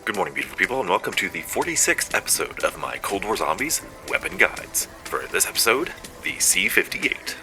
Good morning, beautiful people, and welcome to the 46th episode of my Cold War Zombies Weapon Guides. For this episode, the C58.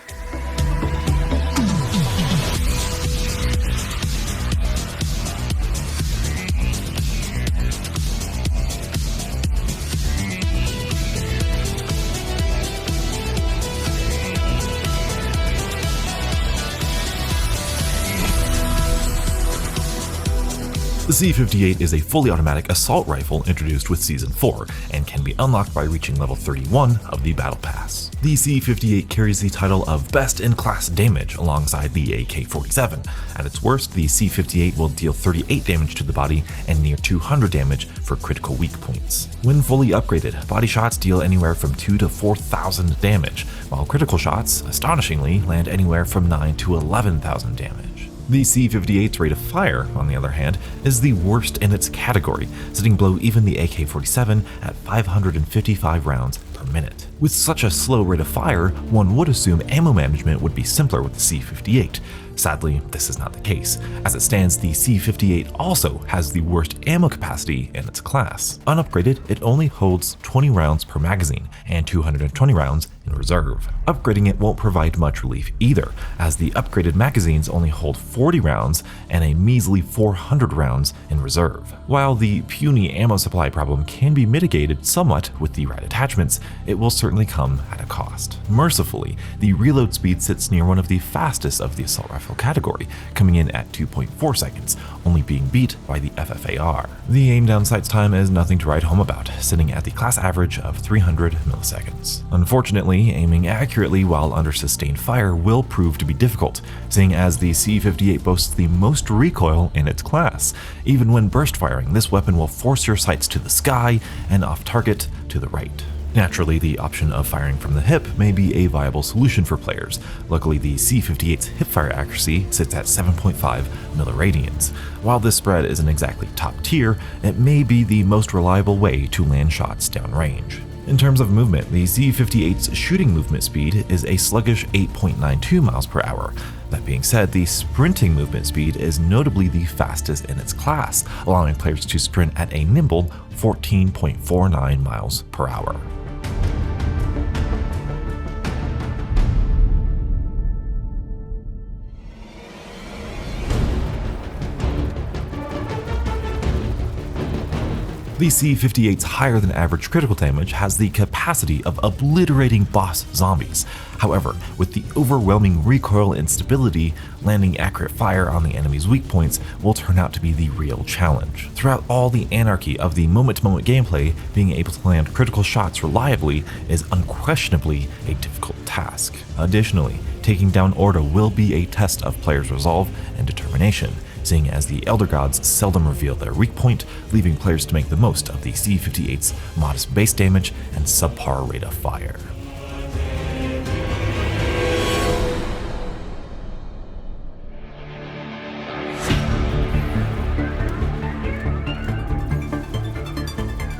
The C58 is a fully automatic assault rifle introduced with Season 4 and can be unlocked by reaching level 31 of the Battle Pass. The C58 carries the title of Best in Class Damage alongside the AK-47. At its worst, the C58 will deal 38 damage to the body and near 200 damage for critical weak points. When fully upgraded, body shots deal anywhere from 2,000 to 4,000 damage, while critical shots, astonishingly, land anywhere from 9,000 to 11,000 damage. The C58's rate of fire, on the other hand, is the worst in its category, sitting below even the AK-47 at 555 rounds per minute. With such a slow rate of fire, one would assume ammo management would be simpler with the C58. Sadly, this is not the case. As it stands, the C58 also has the worst ammo capacity in its class. Unupgraded, it only holds 20 rounds per magazine and 220 rounds in reserve. Upgrading it won't provide much relief either, as the upgraded magazines only hold 40 rounds and a measly 400 rounds in reserve. While the puny ammo supply problem can be mitigated somewhat with the right attachments, it will certainly come at a cost. Mercifully, the reload speed sits near one of the fastest of the assault rifle category, coming in at 2.4 seconds, only being beat by the FFAR. The aim down sights time is nothing to write home about, sitting at the class average of 300 milliseconds. Unfortunately, aiming accurately while under sustained fire will prove to be difficult, seeing as the C58 boasts the most recoil in its class. Even when burst firing, this weapon will force your sights to the sky and off target to the right. Naturally, the option of firing from the hip may be a viable solution for players. Luckily, the C58's hipfire accuracy sits at 7.5 milliradians. While this spread isn't exactly top tier, it may be the most reliable way to land shots downrange. In terms of movement, the C58's shooting movement speed is a sluggish 8.92 miles per hour. That being said, the sprinting movement speed is notably the fastest in its class, allowing players to sprint at a nimble 14.49 miles per hour. The C58's higher than average critical damage has the capacity of obliterating boss zombies. However, with the overwhelming recoil instability, landing accurate fire on the enemy's weak points will turn out to be the real challenge. Throughout all the anarchy of the moment-to-moment gameplay, being able to land critical shots reliably is unquestionably a difficult task. Additionally, taking down Orda will be a test of players' resolve and determination, seeing as the Elder Gods seldom reveal their weak point, leaving players to make the most of the C58's modest base damage and subpar rate of fire.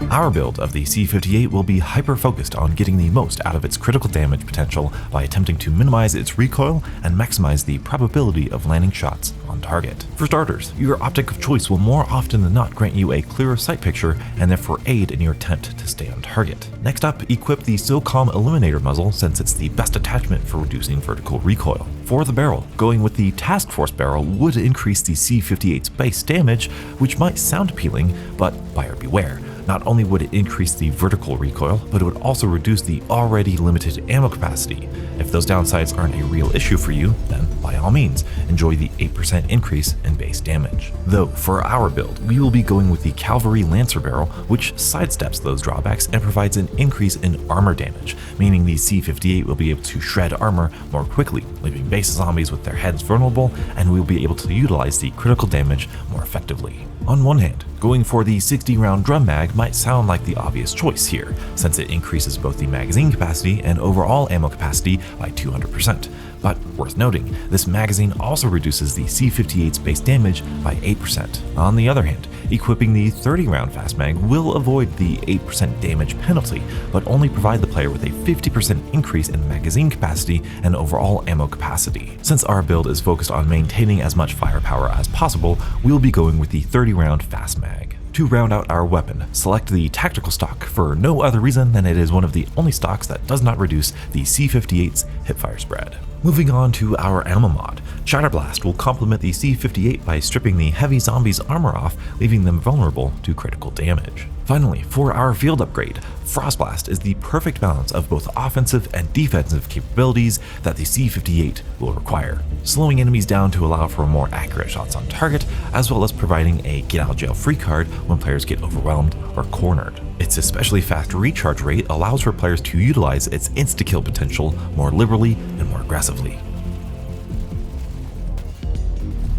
Our build of the C58 will be hyper-focused on getting the most out of its critical damage potential by attempting to minimize its recoil and maximize the probability of landing shots on target. For starters, your optic of choice will more often than not grant you a clearer sight picture and therefore aid in your attempt to stay on target. Next up, equip the SOCOM Illuminator muzzle since it's the best attachment for reducing vertical recoil. For the barrel, going with the Task Force barrel would increase the C58's base damage, which might sound appealing, but buyer beware. Not only would it increase the vertical recoil, but it would also reduce the already limited ammo capacity. If those downsides aren't a real issue for you, then by all means, enjoy the 8% increase in base damage. Though, for our build, we will be going with the Cavalry Lancer barrel, which sidesteps those drawbacks and provides an increase in armor damage, meaning the C58 will be able to shred armor more quickly, leaving base zombies with their heads vulnerable, and we will be able to utilize the critical damage more effectively. On one hand, going for the 60-round drum mag might sound like the obvious choice here, since it increases both the magazine capacity and overall ammo capacity by 200%. But worth noting, this magazine also reduces the C58's base damage by 8%. On the other hand, equipping the 30-round fast mag will avoid the 8% damage penalty, but only provide the player with a 50% increase in magazine capacity and overall ammo capacity. Since our build is focused on maintaining as much firepower as possible, we'll be going with the 30-round fast mag. To round out our weapon, select the tactical stock for no other reason than it is one of the only stocks that does not reduce the C58's hipfire spread. Moving on to our ammo mod, Shatterblast will complement the C58 by stripping the heavy zombies' armor off, leaving them vulnerable to critical damage. Finally, for our field upgrade, Frostblast is the perfect balance of both offensive and defensive capabilities that the C58 will require, slowing enemies down to allow for more accurate shots on target, as well as providing a get-out-of-jail-free card when players get overwhelmed or cornered. Its especially fast recharge rate allows for players to utilize its insta-kill potential more liberally and more aggressively.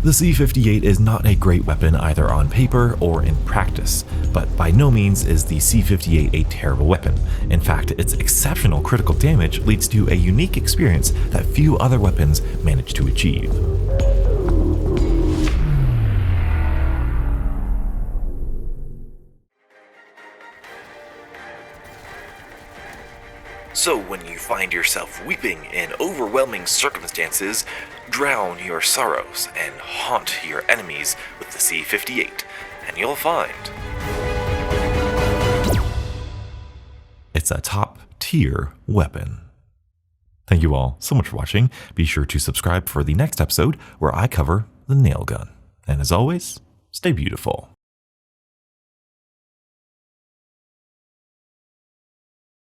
The C58 is not a great weapon either on paper or in practice, but by no means is the C58 a terrible weapon. In fact, its exceptional critical damage leads to a unique experience that few other weapons manage to achieve. So when you find yourself weeping in overwhelming circumstances, drown your sorrows and haunt your enemies with the C58, and you'll find it's a top-tier weapon. Thank you all so much for watching. Be sure to subscribe for the next episode where I cover the nail gun. And as always, stay beautiful.